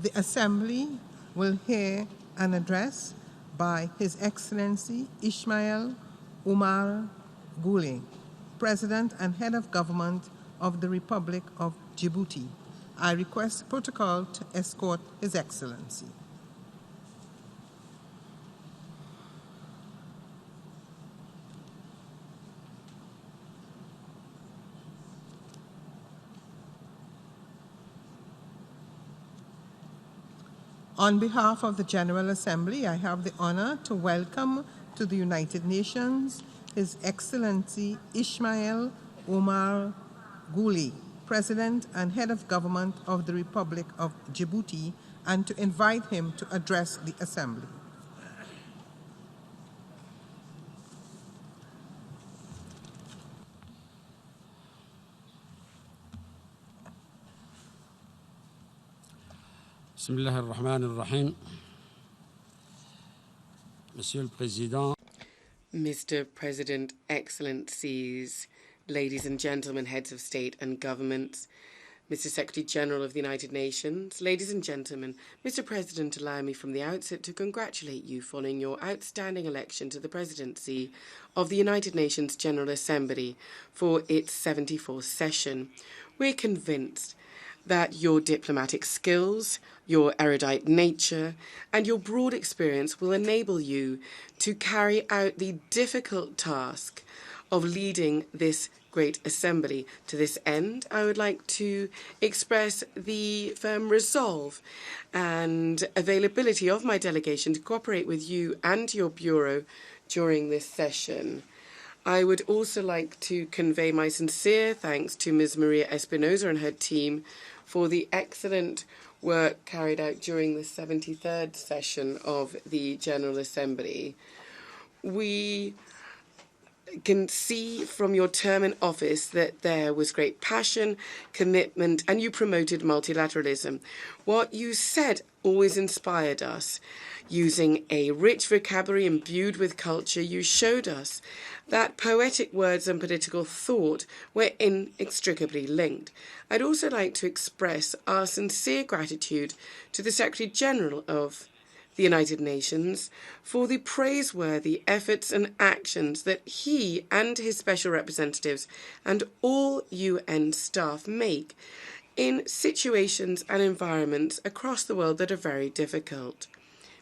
The Assembly will hear an address by His Excellency Ismaël Omar Guelleh, President and Head of Government of the Republic of Djibouti. I request protocol to escort His Excellency. On behalf of the General Assembly, I have the honor to welcome to the United Nations His Excellency Ismaël Omar Guelleh, President and Head of Government of the Republic of Djibouti, and to invite him to address the Assembly. Bismillah ar-Rahman ar-Rahim. Monsieur le Président. Mr. President, Excellencies, ladies and gentlemen, heads of state and governments, Mr. Secretary General of the United Nations, ladies and gentlemen, Mr. President, allow me from the outset to congratulate you following your outstanding election to the presidency of the United Nations General Assembly for its 74th session. We're convinced that your diplomatic skills, your erudite nature, and your broad experience will enable you to carry out the difficult task of leading this great assembly. To this end, I would like to express the firm resolve and availability of my delegation to cooperate with you and your Bureau during this session. I would also like to convey my sincere thanks to Ms. Maria Espinosa and her team for the excellent work carried out during the 73rd session of the General Assembly. We can see from your term in office that there was great passion, commitment, and you promoted multilateralism. What you said always inspired us. Using a rich vocabulary imbued with culture, you showed us that poetic words and political thought were inextricably linked. I'd also like to express our sincere gratitude to the Secretary General of the United Nations for the praiseworthy efforts and actions that he and his special representatives and all UN staff make in situations and environments across the world that are very difficult.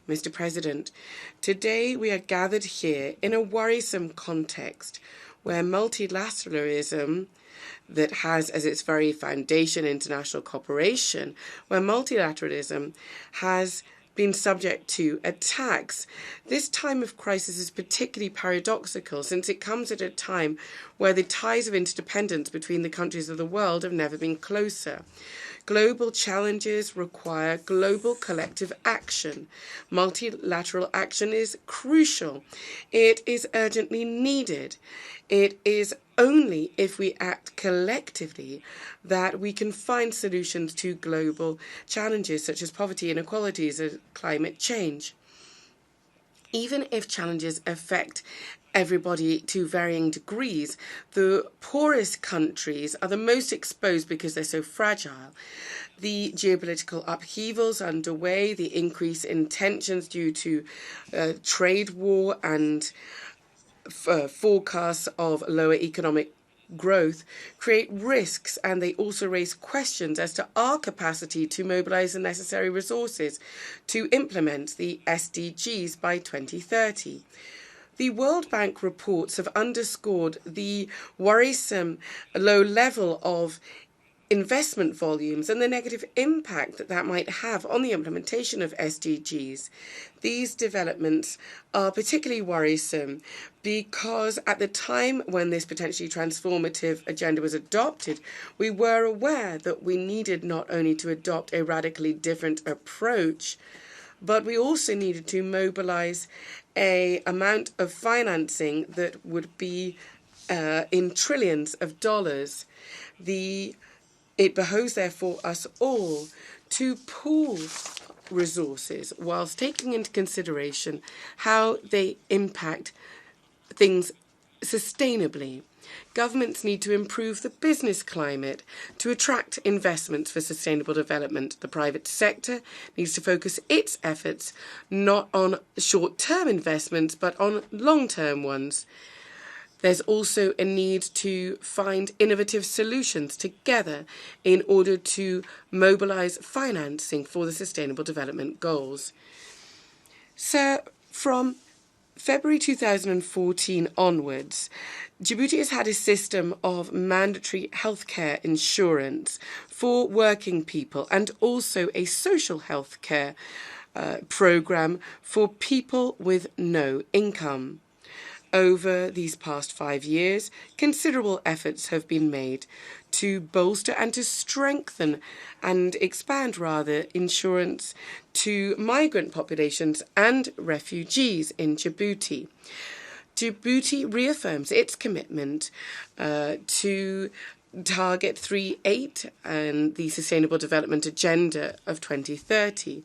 Mr. President, today we are gathered here in a worrisome context where multilateralism that has as its very foundation international cooperation, where multilateralism has been subject to attacks. This time of crisis is particularly paradoxical since it comes at a time where the ties of interdependence between the countries of the world have never been closer. Global challenges require global collective action. Multilateral action is crucial. It is urgently needed. It is only if we act collectively that we can find solutions to global challenges such as poverty, inequalities, and climate change. Even if challenges affect everybody to varying degrees, the poorest countries are the most exposed because they're so fragile. The geopolitical upheavals underway, the increase in tensions due to trade war and forecasts of lower economic growth create risks, and they also raise questions as to our capacity to mobilize the necessary resources to implement the SDGs by 2030. The World Bank reports have underscored the worrisome low level of investment volumes and the negative impact that might have on the implementation of SDGs. These developments are particularly worrisome because at the time when this potentially transformative agenda was adopted, we were aware that we needed not only to adopt a radically different approach, but we also needed to mobilize an amount of financing that would be in trillions of dollars. It behoves, therefore, us all to pool resources whilst taking into consideration how they impact things sustainably. Governments need to improve the business climate to attract investments for sustainable development. The private sector needs to focus its efforts not on short-term investments, but on long-term ones. There's also a need to find innovative solutions together in order to mobilize financing for the Sustainable Development Goals. So, from February 2014 onwards, Djibouti has had a system of mandatory healthcare insurance for working people and also a social healthcare program for people with no income. Over these past 5 years, considerable efforts have been made to bolster and to strengthen and expand, insurance to migrant populations and refugees in Djibouti. Djibouti reaffirms its commitment to Target 3.8 and the Sustainable Development Agenda of 2030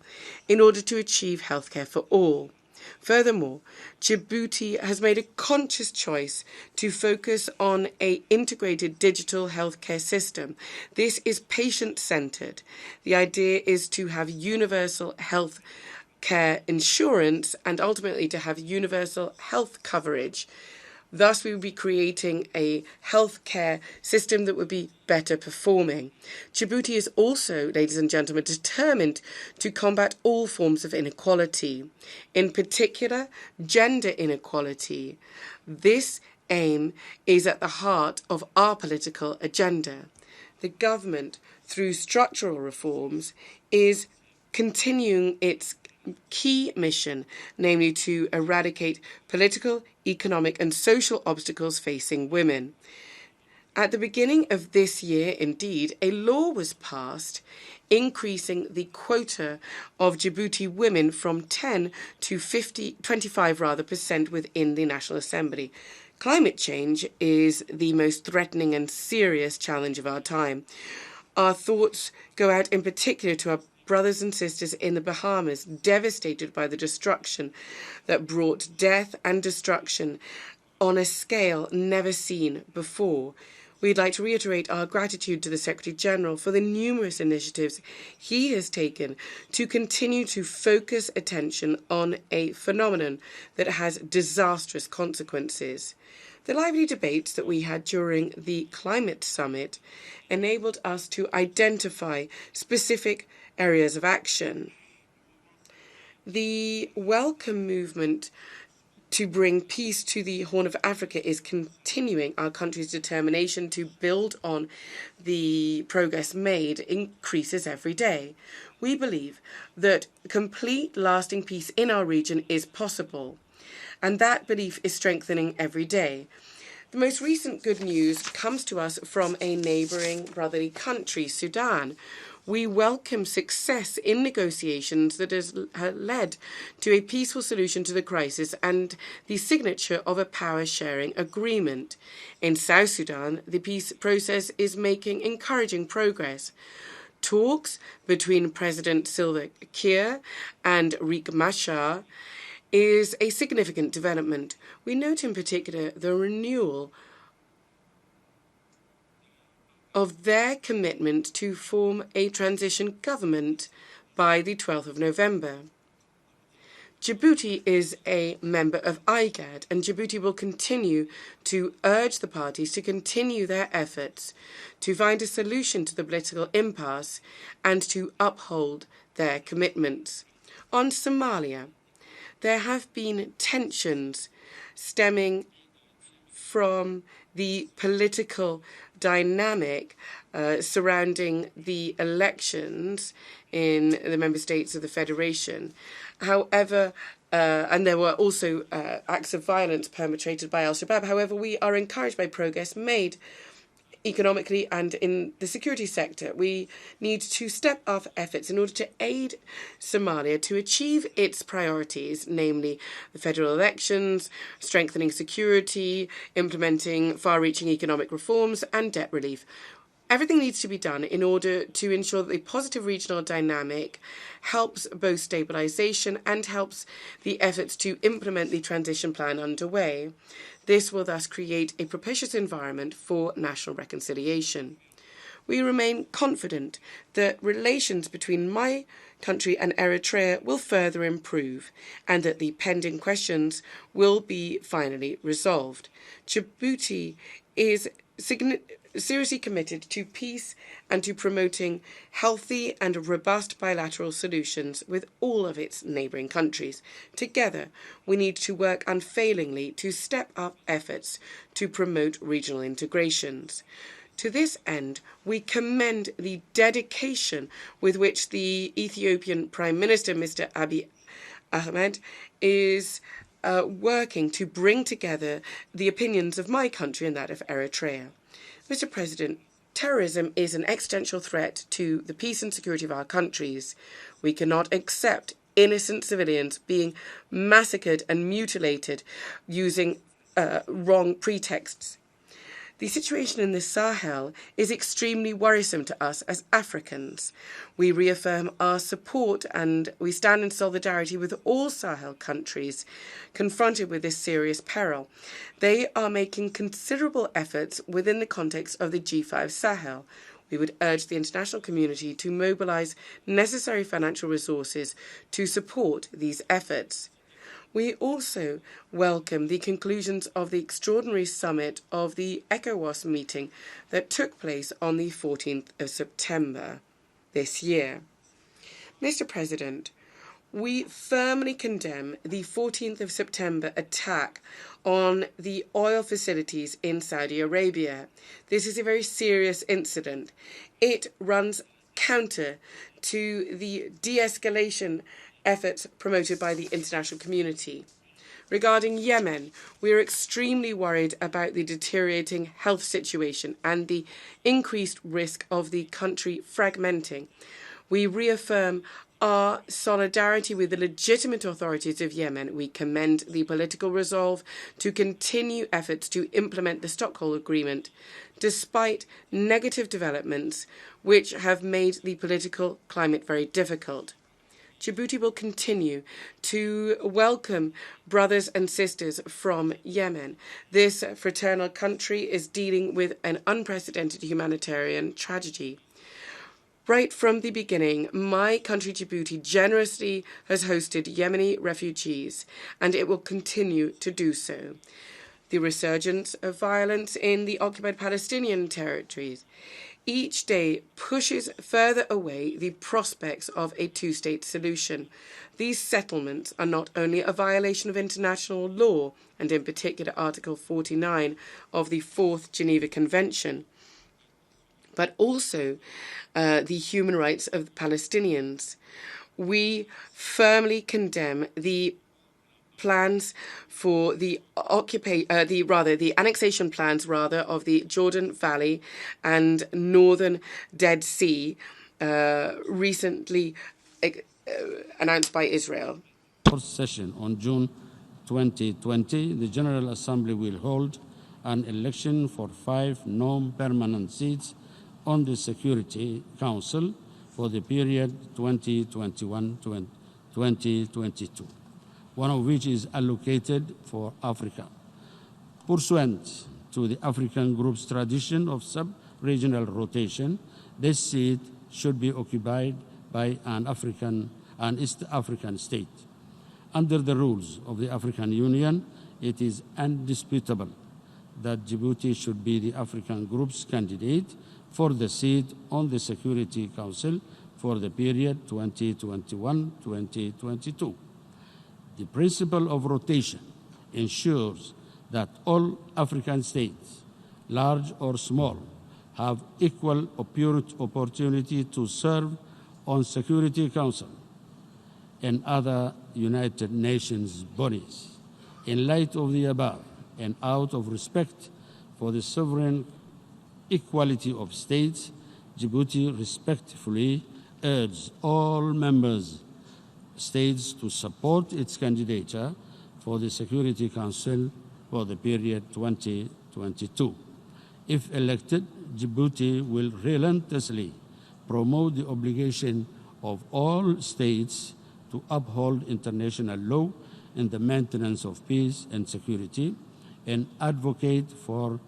in order to achieve healthcare for all. Furthermore, Djibouti has made a conscious choice to focus on an integrated digital healthcare system. This is patient-centred. The idea is to have universal health care insurance and ultimately to have universal health coverage. Thus, we would be creating a healthcare system that would be better performing. Djibouti is also, ladies and gentlemen, determined to combat all forms of inequality, in particular, gender inequality. This aim is at the heart of our political agenda. The government, through structural reforms, is continuing its key mission, namely to eradicate political, economic and social obstacles facing women. At the beginning of this year, indeed, a law was passed increasing the quota of Djibouti women from 10 to 25% within the National Assembly. Climate change is the most threatening and serious challenge of our time. Our thoughts go out in particular to our brothers and sisters in the Bahamas, devastated by the destruction that brought death and destruction on a scale never seen before. We'd like to reiterate our gratitude to the Secretary General for the numerous initiatives he has taken to continue to focus attention on a phenomenon that has disastrous consequences. The lively debates that we had during the Climate Summit enabled us to identify specific areas of action. The welcome movement to bring peace to the Horn of Africa is continuing. Our country's determination to build on the progress made increases every day. We believe that complete, lasting peace in our region is possible, and that belief is strengthening every day. The most recent good news comes to us from a neighbouring brotherly country, Sudan. We welcome success in negotiations that has led to a peaceful solution to the crisis and the signature of a power-sharing agreement. In South Sudan, the peace process is making encouraging progress. Talks between President Salva Kiir and Riek Machar is a significant development. We note in particular the renewal of their commitment to form a transition government by the 12th of November. Djibouti is a member of IGAD, and Djibouti will continue to urge the parties to continue their efforts to find a solution to the political impasse and to uphold their commitments. On Somalia, there have been tensions stemming from the political dynamic surrounding the elections in the member states of the Federation. However, and there were also acts of violence perpetrated by al-Shabaab. However, we are encouraged by progress made economically and in the security sector. We need to step up efforts in order to aid Somalia to achieve its priorities, namely the federal elections, strengthening security, implementing far-reaching economic reforms and debt relief. Everything needs to be done in order to ensure that the positive regional dynamic helps both stabilisation and helps the efforts to implement the transition plan underway. This will thus create a propitious environment for national reconciliation. We remain confident that relations between my country and Eritrea will further improve and that the pending questions will be finally resolved. Djibouti is seriously committed to peace and to promoting healthy and robust bilateral solutions with all of its neighbouring countries. Together, we need to work unfailingly to step up efforts to promote regional integrations. To this end, we commend the dedication with which the Ethiopian Prime Minister, Mr. Abiy Ahmed, is working to bring together the opinions of my country and that of Eritrea. Mr. President, terrorism is an existential threat to the peace and security of our countries. We cannot accept innocent civilians being massacred and mutilated using wrong pretexts. The situation in the Sahel is extremely worrisome to us as Africans. We reaffirm our support and we stand in solidarity with all Sahel countries confronted with this serious peril. They are making considerable efforts within the context of the G5 Sahel. We would urge the international community to mobilise necessary financial resources to support these efforts. We also welcome the conclusions of the extraordinary summit of the ECOWAS meeting that took place on the 14th of September this year. Mr. President, we firmly condemn the 14th of September attack on the oil facilities in Saudi Arabia. This is a very serious incident. It runs counter to the de-escalation efforts promoted by the international community. Regarding Yemen, we are extremely worried about the deteriorating health situation and the increased risk of the country fragmenting. We reaffirm our solidarity with the legitimate authorities of Yemen. We commend the political resolve to continue efforts to implement the Stockholm Agreement, despite negative developments which have made the political climate very difficult. Djibouti will continue to welcome brothers and sisters from Yemen. This fraternal country is dealing with an unprecedented humanitarian tragedy. Right from the beginning, my country, Djibouti, generously has hosted Yemeni refugees, and it will continue to do so. The resurgence of violence in the occupied Palestinian territories each day pushes further away the prospects of a two-state solution. These settlements are not only a violation of international law, and in particular Article 49 of the Fourth Geneva Convention, but also the human rights of the Palestinians. We firmly condemn the plans for the annexation plans of the Jordan Valley and northern Dead Sea, recently announced by Israel. Fourth session on June 2020, the General Assembly will hold an election for 5 non-permanent seats on the Security Council for the period 2021-2022. One of which is allocated for Africa. Pursuant to the African group's tradition of sub-regional rotation, this seat should be occupied by an East African state. Under the rules of the African Union, it is indisputable that Djibouti should be the African group's candidate for the seat on the Security Council for the period 2021-2022. The principle of rotation ensures that all African states, large or small, have equal opportunity to serve on Security Council and other United Nations bodies. In light of the above, and out of respect for the sovereign equality of states, Djibouti respectfully urges all members states to support its candidature for the Security Council for the period 2022. If elected, Djibouti will relentlessly promote the obligation of all states to uphold international law in the maintenance of peace and security, and advocate for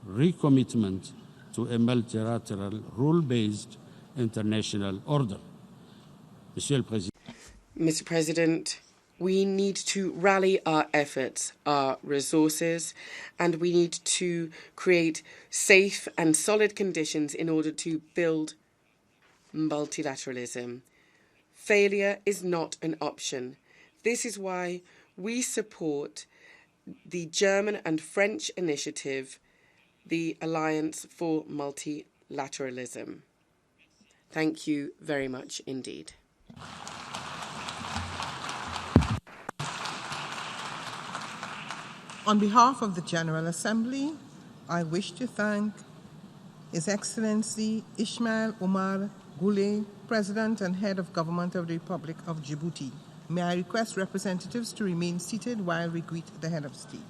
recommitment to a multilateral, rule-based international order. Mr. President, we need to rally our efforts, our resources, and we need to create safe and solid conditions in order to build multilateralism. Failure is not an option. This is why we support the German and French initiative, the Alliance for Multilateralism. Thank you very much indeed. On behalf of the General Assembly, I wish to thank His Excellency Ismaël Omar Guelleh, President and Head of Government of the Republic of Djibouti. May I request representatives to remain seated while we greet the Head of State.